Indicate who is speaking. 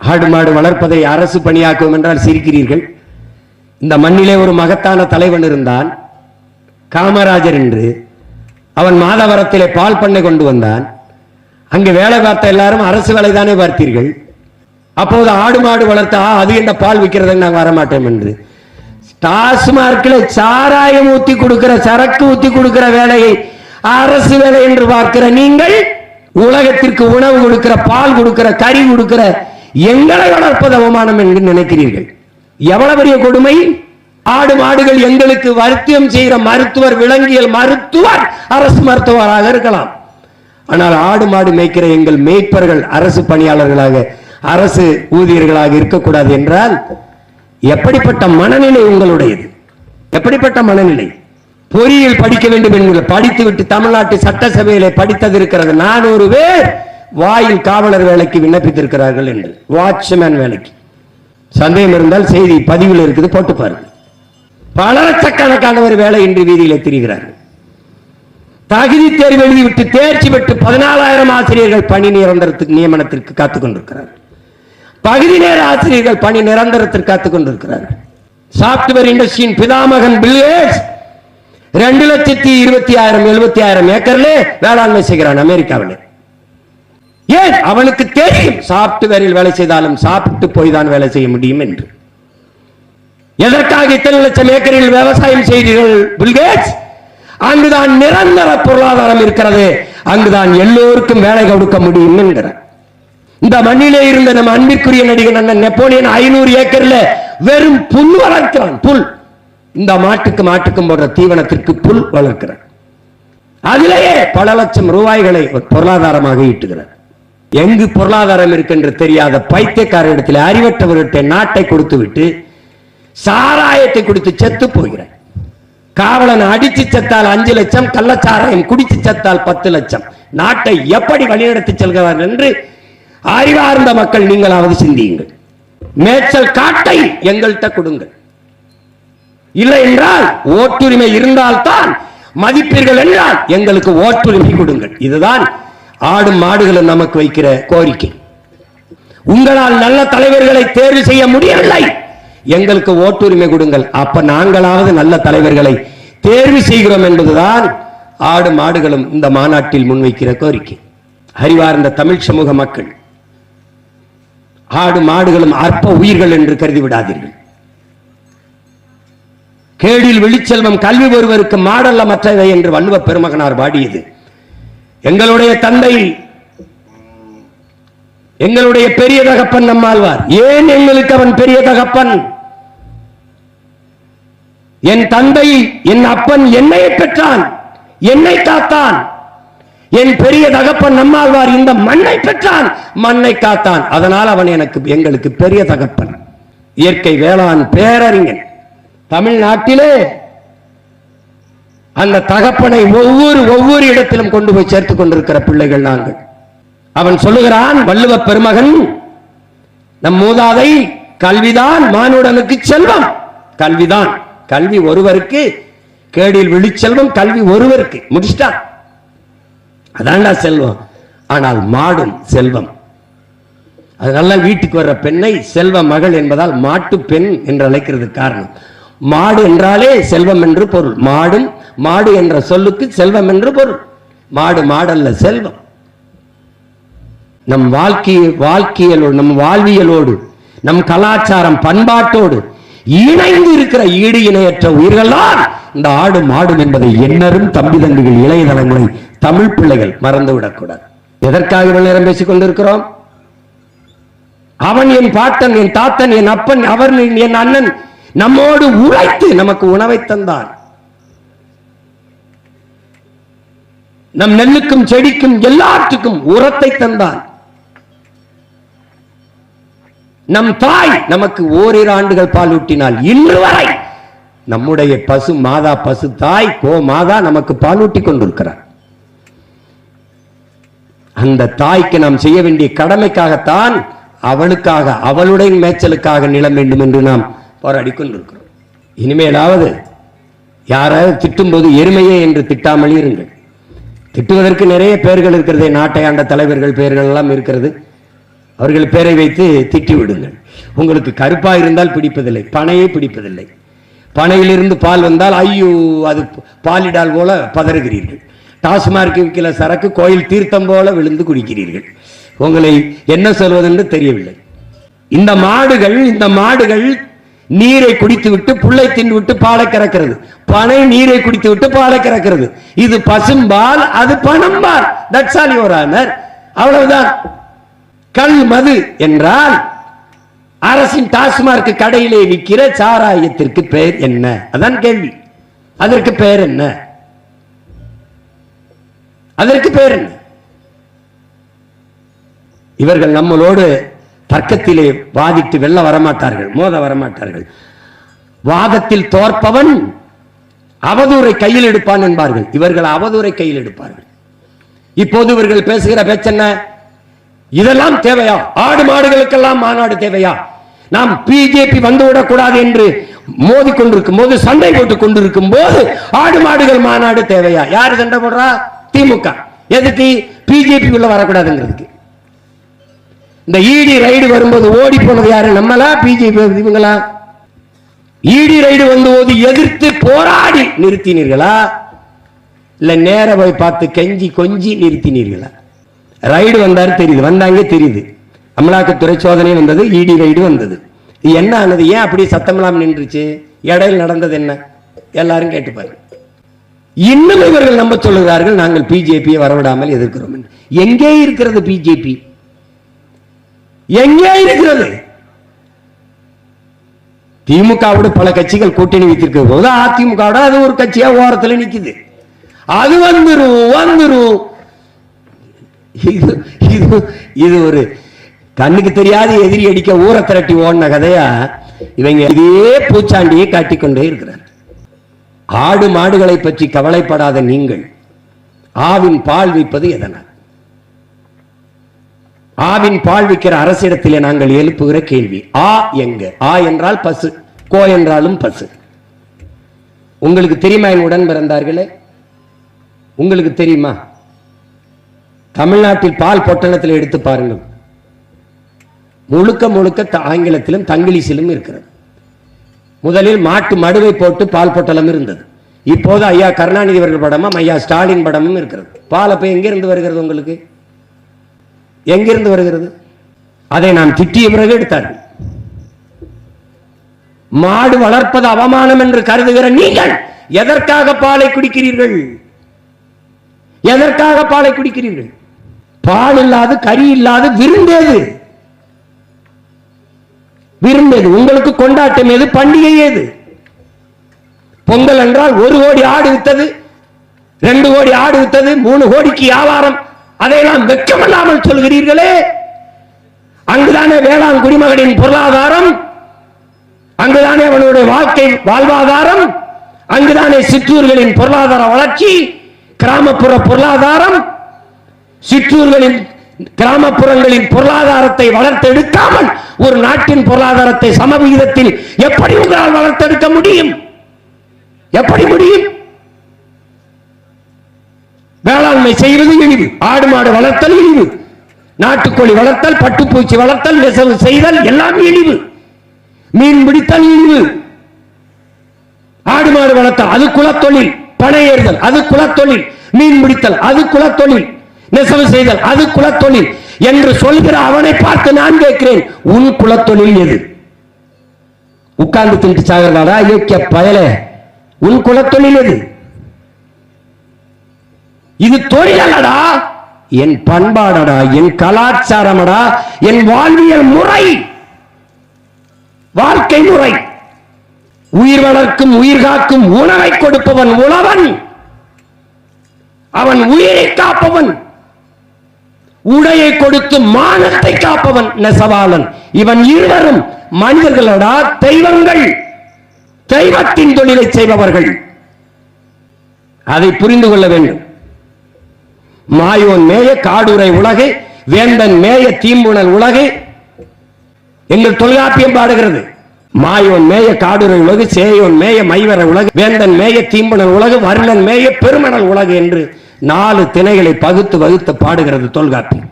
Speaker 1: ஆடு மாடு வளர்ப்பதை அரசு பணியாக்கும் என்றால் சிரிக்கிறீர்கள். இந்த மண்ணிலே ஒரு மகத்தான தலைவன் இருந்தான், காமராஜர் என்று. அவன் மாதவரத்திலே பால் பண்ணை கொண்டு வந்தான். அங்கு வேலை பார்த்த எல்லாரும் அரசு வேலை தானே பார்த்தீர்கள். அப்போது ஆடு மாடு வளர்த்தா அது என்ன பால் விற்கிறதுன்னு நாங்கள் வரமாட்டோம் என்று டாஸ்மார்க்கில் சாராயம் ஊத்தி கொடுக்கிற, சரக்கு ஊத்தி கொடுக்கிற வேலையை அரசு வேலை என்று பார்க்கிற நீங்கள், உலகத்திற்கு உணவு கொடுக்கிற, பால் கொடுக்கிற, கறி கொடுக்கிற எங்களை வளர்ப்பது அவமானம் என்று நினைக்கிறீர்கள். எவ்வளவு பெரிய கொடுமை! ஆடு மாடுகள் எங்களுக்கு வைத்தியம் செய்கிற மருத்துவர், விலங்கியல் மருத்துவர் அரசு மருத்துவராக இருக்கலாம். ஆனால் ஆடு மாடு மேய்க்கிற எங்கள் மேய்ப்பர்கள் அரசு பணியாளர்களாக, அரசு ஊழியர்களாக இருக்கக்கூடாது என்றால் எப்படிப்பட்ட மனநிலை உங்களுடையது? எப்படிப்பட்ட மனநிலை? பொறியியல் படிக்க வேண்டும் என்கிற, படித்துவிட்டு தமிழ்நாட்டு சட்டசபையிலே படித்தது இருக்கிறது 400 பேர் வாயில் காவலர் வேலைக்கு விண்ணப்பித்திருக்கிறார்கள் என்று, வாட்ச்மேன் வேலைக்கு. சந்தேகம் இருந்தால் செய்தி பதிவில் இருக்குது, போட்டு பாருங்கள். பல லட்சக்கணக்கானவர் வேலை இன்று வீதியில் திரிகிறார்கள். தகுதி தேர்வு எழுதிவிட்டு தேர்ச்சி பெற்று 14,000 ஆசிரியர்கள் பணி நியமனத்திற்கு காத்துக் கொண்டிருக்கிறார்கள். பகுதி நேர ஆசிரியர்கள் பணி நிரந்தரத்திற்கு காத்துக் கொண்டிருக்கிறார்கள். சாப்ட்வேர் இண்டஸ்ட்ரியின் பிதாமகன் பில் கேட்ஸ் 2,20,000 ஏக்கர்ல வேளாண்மை செய்கிறான் அமெரிக்காவில். ஏன்? அவனுக்கு தெரியும் சாப்ட்வேரில் வேலை செய்தாலும் சாப்பிட்டு போய் தான் வேலை செய்ய முடியும் என்று. எதற்காக இத்தனை லட்சம் ஏக்கரில் விவசாயம் செய்தீர்கள் பில் கேட்ஸ்? அங்குதான் நிரந்தர பொருளாதாரம் இருக்கிறது, அங்குதான் எல்லோருக்கும் வேலை கொடுக்க முடியும் என்கிறார். இந்த மண்ணிலே இருந்த நம்ம அன்பிற்குரிய நடிகர் அண்ணன் நெப்போலியன் 500 ஏக்கர்ல வெறும் புல் வளர்க்கிறான். புல், இந்த மாட்டுக்கும் போன்ற தீவனத்திற்கு புல் வளர்க்கிறார். அதிலேயே பல லட்சம் ரூபாய்களை பொருளாதாரமாக ஈட்டுகிறார். எங்கு பொருளாதாரம் இருக்கின்ற தெரியாத பைத்தியக்கார இடத்தில், அறிவற்றவர்கிட்ட நாட்டை கொடுத்து விட்டு சாராயத்தை கொடுத்து செத்து போகிறார். காவலன் அடிச்சு செத்தால் 5 லட்சம், கள்ளச்சாராயம் குடிச்சு செத்தால் 10 லட்சம். நாட்டை எப்படி வழிநடத்தி செல்கிறார்கள் என்று அறிவார்ந்த மக்கள் நீங்களாவது சிந்தியுங்கள். மேய்ச்சல் காட்டை எங்கள்கிட்ட கொடுங்கள். இல்லை என்றால், ஓட்டுரிமை இருந்தால்தான் மதிப்பீர்கள் என்றால் எங்களுக்கு ஓட்டுரிமை கொடுங்கள். இதுதான் ஆடும் மாடுகளும் நமக்கு வைக்கிற கோரிக்கை. உங்களால் நல்ல தலைவர்களை தேர்வு செய்ய முடியவில்லை, எங்களுக்கு ஓட்டுரிமை கொடுங்கள். அப்ப நாங்களாவது நல்ல தலைவர்களை தேர்வு செய்கிறோம் என்பதுதான் ஆடு மாடுகளும் இந்த மாநாட்டில் முன்வைக்கிற கோரிக்கை. அறிவார்ந்த தமிழ் சமூக மக்கள், ஆடு மாடுகளும் அற்ப உயிர்கள் என்று கருதி விடாதீர்கள். கேடில் வெளிச்செல்வம் கல்வி ஒருவருக்கு மாடல்ல மற்றவை என்று வள்ளுவ பெருமகனார் பாடியது. எங்களுடைய தந்தை, எங்களுடைய பெரிய தகப்பன் நம்மாழ்வார். ஏன் எங்களுக்கு அவன் பெரிய தகப்பன்? என் தந்தை, என் அப்பன் என்னை பெற்றான், என்னை காத்தான். என் பெரிய தகப்பன் நம்மாழ்வார் இந்த மண்ணை பெற்றான், மண்ணை காத்தான். அதனால் அவன் எங்களுக்கு பெரிய தகப்பன். இயற்கை வேளாண் பேரறிஞன். தமிழ்நாட்டிலே அந்த தகப்பனை ஒவ்வொரு இடத்திலும் கொண்டு போய் சேர்த்துக் கொண்டிருக்கிற பிள்ளைகள் நாங்கள். அவன் சொல்லுகிறான், வள்ளுவ பெருமகன், நம் மூதாதை, கல்விதான் மானுடனுக்கு செல்வம். கல்விதான், கல்வி ஒருவருக்கு, கேடில் விழிச்செல்வம் கல்வி ஒருவருக்கு. முடிச்சிட்டான், அதான்டா செல்வம். ஆனால் மாடும் செல்வம். அதனால வீட்டுக்கு வர்ற பெண்ணை செல்வ மகள் என்பதால் மாட்டு பெண் என்று அழைக்கிறது காரணம். மாடு என்றாலே செல்வம் என்று பொருள். மாடு என்ற சொல்லுக்கு செல்வம் என்று பொருள். மாடு மாடல்ல, செல்வம். நம் வாழ்க்கையோடு, நம் வாழ்வியலோடு, நம் கலாச்சாரம் பண்பாட்டோடு இணைந்து இருக்கிற ஈடு இணையற்ற உயிர்கள் தான் இந்த ஆடு மாடு என்பதை எண்ணரும் தம்பி தம்பிகள், இளைய தலைமுறை, தமிழ் பிள்ளைகள் மறந்துவிடக்கூடாது. எதற்காக இவ்வளவு நேரம் பேசிக் கொண்டிருக்கிறோம்? அவன் என் பாட்டன், என் தாத்தன், என் அப்பன், அவர் என் அண்ணன் நம்மோடு உழைத்து நமக்கு உணவை தந்தான். நம் நெல்லுக்கும் செடிக்கும் எல்லாத்துக்கும் உரத்தை தந்தான். நம் தாய் நமக்கு ஓரிரு ஆண்டுகள் பால் ஊட்டினால் இன்று வரை நம்முடைய பசு மாதா, பசு தாய், கோ மாதா நமக்கு பால் ஊட்டி கொண்டிருக்கிறார். அந்த தாய்க்கு நாம் செய்ய வேண்டிய கடமைக்காகத்தான், அவளுக்காக, அவளுடைய மேய்ச்சலுக்காக நிலம் வேண்டும் என்று நாம் போராடி கொண்டிருக்கிறோம். இனிமேலாவது யாராவது திட்டும் போது எருமையே என்று திட்டாமல் இருங்கள். திட்டுவதற்கு நிறைய பெயர்கள் இருக்கிறது, நாட்டை ஆண்ட தலைவர்கள் பெயர்கள் எல்லாம் இருக்கிறது. அவர்கள் பேரை வைத்து திட்டி விடுங்கள். உங்களுக்கு கருப்பா இருந்தால் பிடிப்பதில்லை, பனையே பிடிப்பதில்லை. பனையிலிருந்து பால் வந்தால் ஐயோ அது பாலிடால் போல பதறுகிறீர்கள். டாஸ்மார்க் விற்கிற சரக்கு கோயில் தீர்த்தம் போல விழுந்து குடிக்கிறீர்கள். உங்களை என்ன சொல்வதென்று தெரியவில்லை. இந்த மாடுகள் நீரை குடித்து விட்டு புல்லை தின்னு விட்டு பாலை கறக்கிறது. பனை நீரை குடித்து விட்டு பாலை கறக்கிறது. இது பசும்பால், அது பணம்பால். That's all your honour. அவ்வளவுதான். கல் மது என்றால் அரசின் டாஸ்மார்க் கடையிலே விற்கிற சாராயத்திற்கு பெயர் என்ன? அதான் கேள்வி. அதற்கு பெயர் என்ன? அதற்கு பெயர் என்ன? இவர்கள் நம்மளோடு தர்க்கத்திலே வாதிட்டு வெல்ல வரமாட்டார்கள், மோத வரமாட்டார்கள். வாதத்தில் தோற்பவன் அவதூறை கையில் எடுப்பான் என்பார்கள். இவர்கள் அவதூறை கையில் எடுப்பார்கள். இப்போது இவர்கள் பேசுகிற பேச்சென்ன? இதெல்லாம் தேவையா? ஆடு மாடுகளுக்கெல்லாம் மாநாடு தேவையா? நாம் பிஜேபி வந்துவிடக் கூடாது என்று மோதி கொண்டிருக்கும் போது, சண்டை போட்டுக் கொண்டிருக்கும் போது ஆடு மாடுகள் மாநாடு தேவையா? யாரு சண்டை போடுறா? திமுக. எதுக்கு? பிஜேபி உள்ள வரக்கூடாதுங்கிறதுக்கு. இந்த இடி ரைடு வரும்போது ஓடி போனது யாரு? நம்மளா பிஜேபி இவங்களா? இடி ரைடு வந்தபோது எதிர்த்து போராடி நிறுத்தினீர்களா, இல்ல நேர போய் பார்த்து கெஞ்சி கொஞ்சி நிறுத்தினீர்களா? ரைடு வந்தாரு தெரியுது, வந்தாங்க தெரியுது. அமலாக்கத்துறை சோதனை வந்தது, இடி ரைடு வந்தது. என்ன ஆனது? ஏன் அப்படி சத்தமெல்லாம் நின்றுச்சு? இடையில் நடந்தது என்ன? எல்லாரும் கேட்டுப்பாரு. இன்னும் இவர்கள் நம்ப சொல்லுகிறார்கள் நாங்கள் பிஜேபியை வரவிடாமல் எதிர்க்கிறோம் என்று. எங்கே இருக்கிறது பிஜேபி? எங்கே இருக்கிறது? திமுகவோடு பல கட்சிகள் கூட்டணி வைத்திருக்கிற போது அதிமுகவோட அது ஒரு கட்சியா ஓரத்தில் நிக்குது. அது வந்துரும். இது ஒரு கண்ணுக்கு தெரியாத எதிரி அடிக்க ஊரை திரட்டி ஓடின கதையா இவங்க இதே பூச்சாண்டியை காட்டிக்கொண்டே இருக்கிறார். ஆடு மாடுகளை பற்றி கவலைப்படாத நீங்கள் ஆவின் பால் வைப்பது எதனால்? ஆவின் பால் வைக்கிற அரசிடத்திலே நாங்கள் எழுப்புகிற கேள்வி ஆ எங்க? ஆ என்றால் பசு, கோ என்றாலும் பசு. உங்களுக்கு தெரியுமா என் உடன் பிறந்தார்களே? உங்களுக்கு தெரியுமா? தமிழ்நாட்டில் பால் பொட்டணத்தில் எடுத்து பாருங்கள், முழுக்க ஆங்கிலத்திலும் தங்கிலீஷிலும் இருக்கிறது. முதலில் மாட்டு மடுவை போட்டு பால் பொட்டலம் இருந்தது. இப்போது ஐயா கருணாநிதி அவர்கள் படமும் ஐயா ஸ்டாலின் படமும் இருக்கிறது. பால் அப்ப எங்கிருந்து வருகிறது? உங்களுக்கு எங்கிருந்து வருகிறது? அதை நாம் திட்டிய பிறகு எடுத்தார்கள். மாடு வளர்ப்பது அவமானம் என்று கருதுகிற நீங்கள் எதற்காக பாலை குடிக்கிறீர்கள்? எதற்காக பாலை குடிக்கிறீர்கள்? பால் இல்லாது கறி இல்லாது விருந்தேது? விருந்தேது? உங்களுக்கு கொண்டாட்டம் ஏது? பண்டிகை ஏது? பொங்கல் என்றால் 1 கோடி ஆடு வித்தது, 2 கோடி ஆடு வித்தது, 3 கோடிக்கு வியாபாரம். அதையெல்லாம் வெட்கமில்லாமல் சொல்கிறீர்களே. அங்குதானே வேளாண் குடிமகனின் பொருளாதாரம், அங்குதானே அவனுடைய வாழ்வாதாரம், அங்குதானே சிற்றூர்களின் பொருளாதார வளர்ச்சி, கிராமப்புற பொருளாதாரம். சிற்றூர்களின் கிராமப்புறங்களின் பொருளாதாரத்தை வளர்த்தெடுக்காமல் ஒரு நாட்டின் பொருளாதாரத்தை சமவிகிதத்தில் எப்படி உங்களால் வளர்த்தெடுக்க முடியும்? எப்படி முடியும்? வேளாண்மை செய்வது இழிவு, ஆடு மாடு வளர்த்தல் இழிவு, நாட்டுக்கோழி வளர்த்தல், பட்டுப்பூச்சி வளர்த்தல், நெசவு செய்தல் எல்லாம் இழிவு, மீன் பிடித்தல் இழிவு, ஆடு மாடு வளர்த்தல் அது குலத்தொழில், பனை ஏறுதல் அது குலத்தொழில், மீன் பிடித்தல் அது குலத்தொழில், நெசவு செய்தல் அது குலத்தொழில் என்று சொல்கிற அவனை பார்த்து நான் கேட்கிறேன், உன் குலத்தொழில் எது? உட்கார்ந்து திண்டு சாகிறதாடா இயக்கிய பயலே, உன் குலத்தொழில் எது? இது தொழிலடா, என் பண்பாடடா, என் கலாச்சாரமடா, என் வாழ்வியல் முறை, வாழ்க்கை முறை. உயிர் வளர்க்கும் உயிர் காக்கும் உணவை கொடுப்பவன் உழவன், அவன் உயிரை காப்பவன். உடையை கொடுத்து மானத்தை காப்பவன் நெசவாளன். இவன் இருவரும் மனிதர்களடா, தெய்வங்கள், தெய்வத்தின் தொழிலை செய்பவர்கள். அதை புரிந்து கொள்ள வேண்டும். மாயோன் மேய காடுரை உலகு, வேந்தன் மேய தீம்புணல் உலகு. எங்கள் தொல்காப்பியம் பாடுகிறது, மாயோன் மேய காடுரை உலகு, சேயோன் மேய மைவர உலகு, வேந்தன் மேய தீம்புணல் உலகு, வர்ணன் மேய பெருமணல் உலகு என்று 4 திணைகளை பகுத்து வகுத்து பாடுகிறது தொல்காப்பியம்.